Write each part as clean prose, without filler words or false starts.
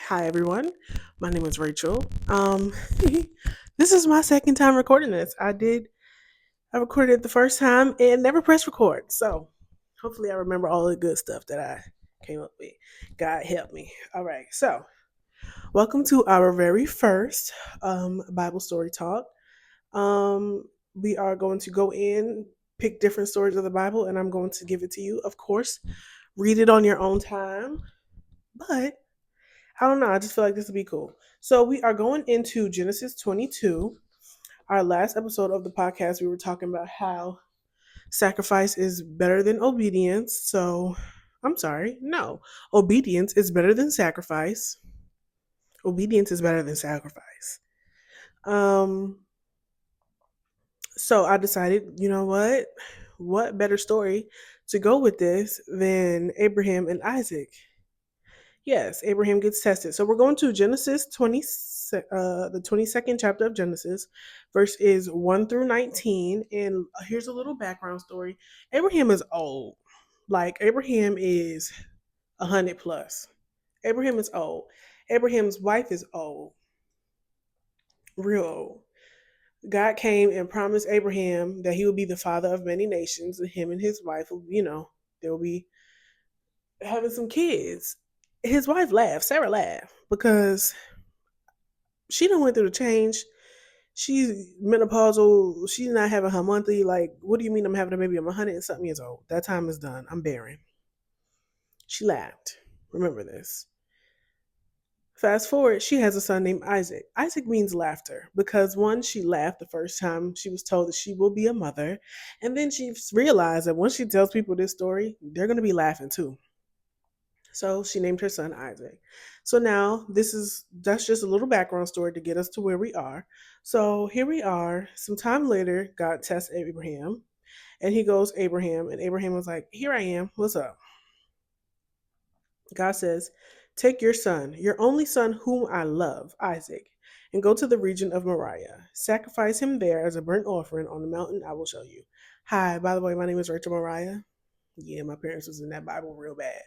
Hi everyone, my name is Rachel. This is my second time recording this. I recorded it the first time and never pressed record. So hopefully I remember all the good stuff that I came up with. God help me. All right, so welcome to our very first Bible story talk. We are going to go in, pick different stories of the Bible, and I'm going to give it to you. Of course, read it on your own time, but I don't know. I just feel like this would be cool. So we are going into Genesis 22. Our last episode of the podcast, we were talking about how sacrifice is better than obedience. So I'm sorry. No, obedience is better than sacrifice. Obedience is better than sacrifice. Um, so I decided, you know what? What better story to go with this than Abraham and Isaac? Yes, Abraham gets tested. So we're going to Genesis 20, the 22nd chapter of Genesis, verse is 1 through 19. And here's a little background story. Abraham is old. Like, Abraham is 100 plus. Abraham is old. Abraham's wife is old, real old. God came and promised Abraham that he would be the father of many nations, and him and his wife, they'll be having some kids. His wife laughed, Sarah laughed, because she done went through the change. She's menopausal. She's not having her monthly. Like, what do you mean I'm having a baby? I'm 100 and something years old. That time is done. I'm barren. She laughed. Remember this. Fast forward, she has a son named Isaac. Isaac means laughter because one, she laughed the first time she was told that she will be a mother. And then she realized that once she tells people this story, they're going to be laughing too. So she named her son Isaac. So now that's just a little background story to get us to where we are. So here we are. Some time later, God tests Abraham, and he goes, Abraham, and Abraham was like, "Here I am. What's up?" God says, "Take your son, your only son whom I love, Isaac, and go to the region of Moriah. Sacrifice him there as a burnt offering on the mountain I will show you." Hi, by the way, my name is Rachel Moriah. Yeah, my parents was in that Bible real bad.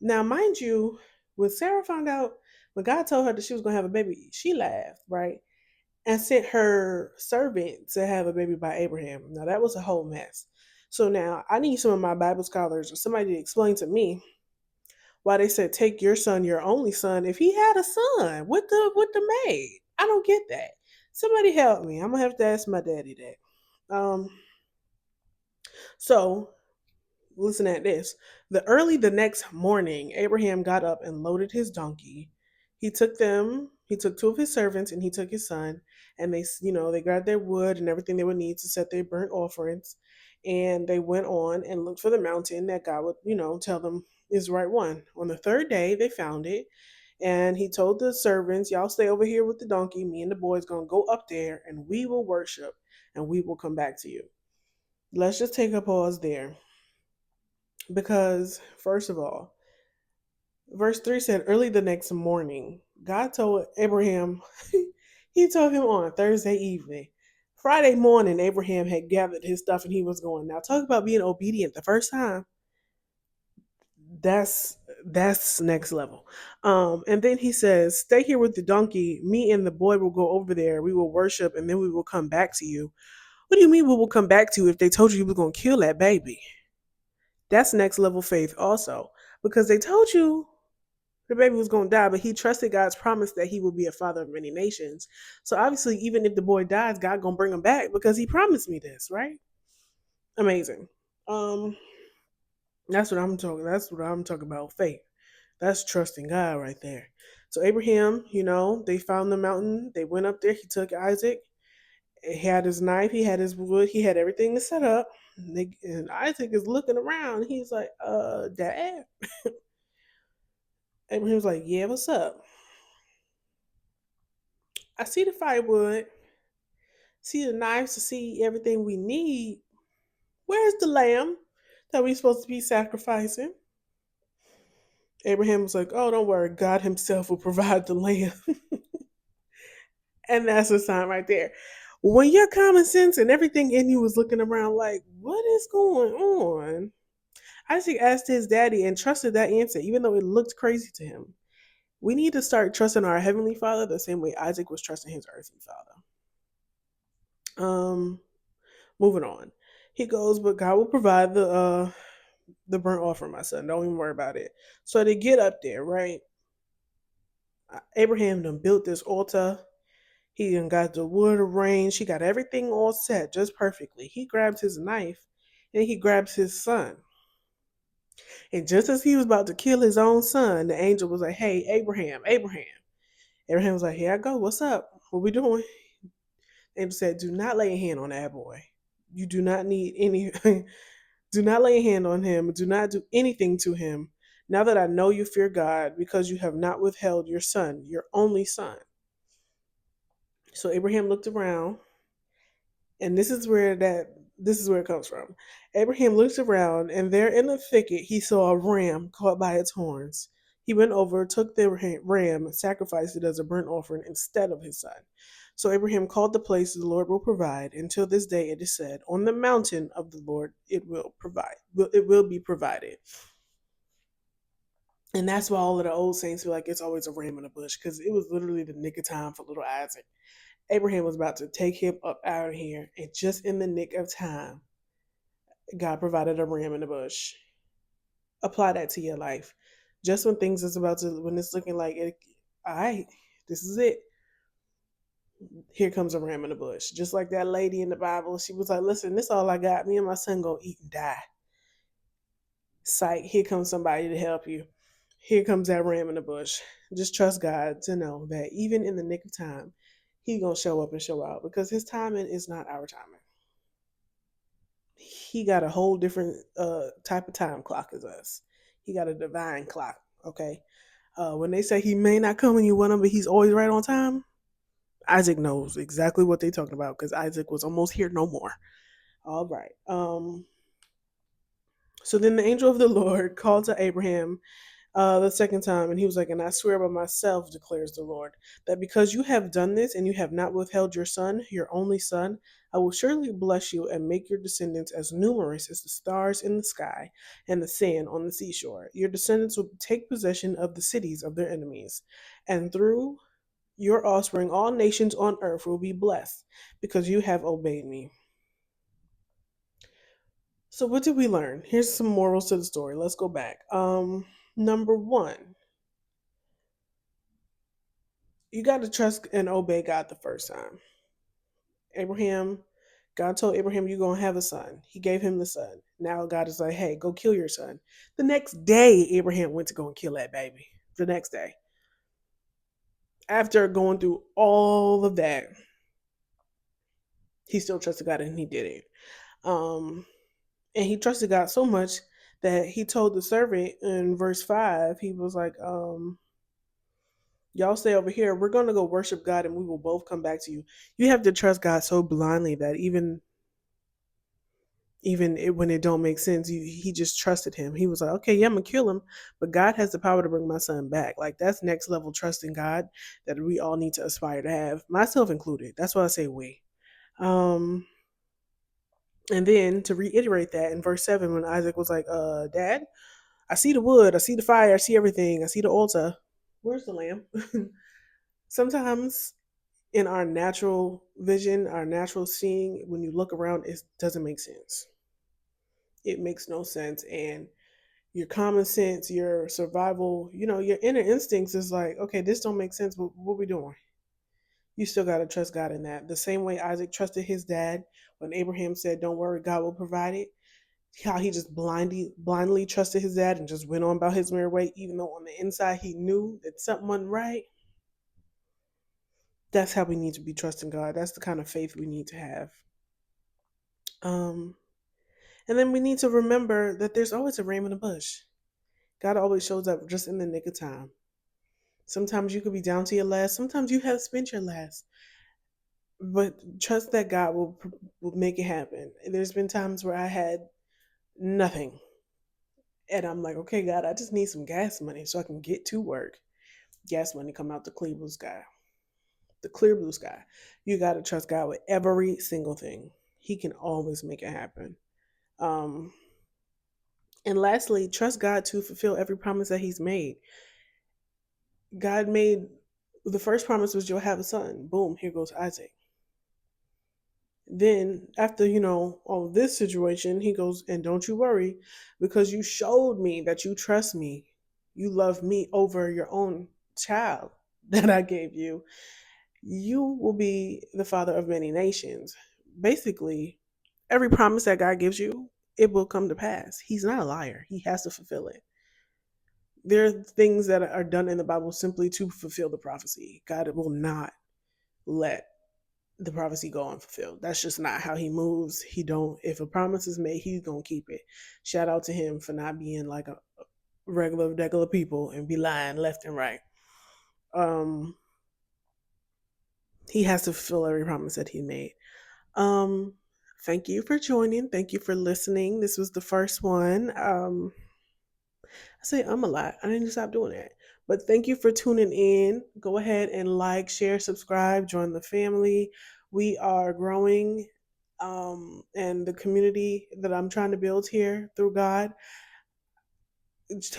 Now, mind you, when Sarah found out, when God told her that she was gonna have a baby, she laughed, right? And sent her servant to have a baby by Abraham. Now that was a whole mess. So now I need some of my Bible scholars or somebody to explain to me why they said take your son, your only son, if he had a son with the maid. I don't get that. Somebody help me. I'm gonna have to ask my daddy that. So listen at this. The next morning, Abraham got up and loaded his donkey. He took two of his servants and he took his son, and they grabbed their wood and everything they would need to set their burnt offerings. And they went on and looked for the mountain that God would, tell them is the right one. On the third day, they found it. And he told the servants, "Y'all stay over here with the donkey. Me and the boys gonna go up there and we will worship and we will come back to you." Let's just take a pause there. Because, first of all, verse 3 said, early the next morning, God told Abraham, he told him on Thursday evening. Friday morning, Abraham had gathered his stuff and he was going. Now, talk about being obedient the first time. That's next level. And then he says, "Stay here with the donkey. Me and the boy will go over there. We will worship and then we will come back to you." What do you mean we will come back to you if they told you you were going to kill that baby? That's next level faith also. Because they told you the baby was going to die, but he trusted God's promise that he will be a father of many nations. So obviously, even if the boy dies, God going to bring him back because he promised me this, right? Amazing. Um, that's what I'm talking about, faith. That's trusting God right there. So Abraham, they found the mountain. They went up there. He took Isaac. He had his knife. He had his wood. He had everything to set up. And Isaac is looking around. He's like, Dad. Abraham's like, "Yeah, what's up? I see the firewood, see the knives, to see everything we need. Where's the lamb that we supposed to be sacrificing?" Abraham was like, "Oh, don't worry. God himself will provide the lamb." And that's a sign right there. When your common sense and everything in you was looking around like, what is going on? Isaac asked his daddy and trusted that answer, even though it looked crazy to him. We need to start trusting our Heavenly Father the same way Isaac was trusting his earthly father. Moving on. He goes, but God will provide the burnt offering, my son. Don't even worry about it. So they get up there, right? Abraham done built this altar. He done got the wood arranged. He got everything all set just perfectly. He grabs his knife and he grabs his son. And just as he was about to kill his own son, the angel was like, "Hey, Abraham, Abraham." Abraham was like, "Here I go. What's up? What we doing?" Angel said, "Do not lay a hand on that boy. You do not need any. Do not lay a hand on him. Do not do anything to him. Now that I know you fear God, because you have not withheld your son, your only son." So Abraham looked around, and this is where it comes from. Abraham looked around, and there in the thicket he saw a ram caught by its horns. He went over, took the ram, and sacrificed it as a burnt offering instead of his son. So Abraham called the place the Lord will provide. Until this day it is said, "On the mountain of the Lord it will provide. It will be provided." And that's why all of the old saints feel like it's always a ram in a bush, because it was literally the nick of time for little Isaac. Abraham was about to take him up out of here, and just in the nick of time, God provided a ram in the bush. Apply that to your life. Just when things is about to, when it's looking like it, all right, this is it. Here comes a ram in the bush. Just like that lady in the Bible, she was like, "Listen, this all I got. Me and my son gonna eat and die." Sight, here comes somebody to help you. Here comes that ram in the bush. Just trust God to know that even in the nick of time, He gonna show up and show out, because His timing is not our timing. He got a whole different type of time clock as us. He got a divine clock. Okay. When they say He may not come when you want Him, but He's always right on time, Isaac knows exactly what they're talking about, because Isaac was almost here no more. All right. So then the angel of the Lord called to Abraham the second time, and he was like, "And I swear by myself, declares the Lord, that because you have done this and you have not withheld your son, your only son, I will surely bless you and make your descendants as numerous as the stars in the sky and the sand on the seashore. Your descendants will take possession of the cities of their enemies, and through your offspring, all nations on earth will be blessed because you have obeyed me." So, what did we learn? Here's some morals to the story. Let's go back. Number one, you got to trust and obey God the first time. Abraham, God told Abraham, "You're going to have a son." He gave him the son. Now God is like, "Hey, go kill your son." The next day, Abraham went to go and kill that baby. The next day. After going through all of that, he still trusted God and he did it. Um, and he trusted God so much that he told the servant in verse 5, he was like, "Y'all stay over here. We're going to go worship God and we will both come back to you." You have to trust God so blindly that when it don't make sense, he just trusted him. He was like, "Okay, yeah, I'm gonna kill him, but God has the power to bring my son back." Like, that's next level trust in God that we all need to aspire to have, myself included. That's why I say we. Um, and then to reiterate that in verse 7, when Isaac was like, "Dad, I see the wood, I see the fire, I see everything, I see the altar. Where's the lamb?" Sometimes in our natural vision, our natural seeing, when you look around, it doesn't make sense. It makes no sense. And your common sense, your survival, your inner instincts is like, "Okay, this don't make sense, but what we doing?" You still got to trust God in that. The same way Isaac trusted his dad when Abraham said, "Don't worry, God will provide it." How he just blindly trusted his dad and just went on about his merry way, even though on the inside he knew that something wasn't right. That's how we need to be trusting God. That's the kind of faith we need to have. Um, and then we need to remember that there's always a ram in the bush. God always shows up just in the nick of time. Sometimes you could be down to your last. Sometimes you have spent your last. But trust that God will make it happen. There's been times where I had nothing. And I'm like, "Okay, God, I just need some gas money so I can get to work." Gas money come out the clear blue sky. The clear blue sky. You got to trust God with every single thing. He can always make it happen. Um, and lastly, trust God to fulfill every promise that He's made. God made the first promise was you'll have a son. Boom, here goes Isaac. Then after, all of this situation, he goes, and don't you worry, because you showed me that you trust me. You love me over your own child that I gave you. You will be the father of many nations. Basically, every promise that God gives you, it will come to pass. He's not a liar. He has to fulfill it. There are things that are done in the Bible simply to fulfill the prophecy. God will not let the prophecy go unfulfilled. That's just not how he moves. He don't if a promise is made, he's gonna keep it. Shout out to him for not being like a regular people and be lying left and right. Um he has to fulfill every promise that he made. Um thank you for joining. Thank you for listening. This was the first one. I say I'm a lot. I need to stop doing that. But thank you for tuning in. Go ahead and like, share, subscribe, join the family. We are growing, and the community that I'm trying to build here through God.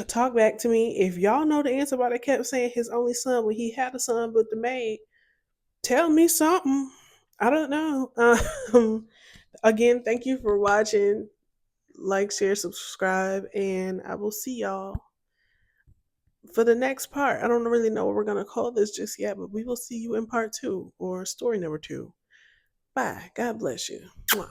Talk back to me. If y'all know the answer why they kept saying his only son when he had a son with the maid, tell me something. I don't know. Again, thank you for watching. Like, share, subscribe, and I will see y'all for the next part. I don't really know what we're going to call this just yet, but we will see you in part 2 or story number 2. Bye. God bless you. Mwah.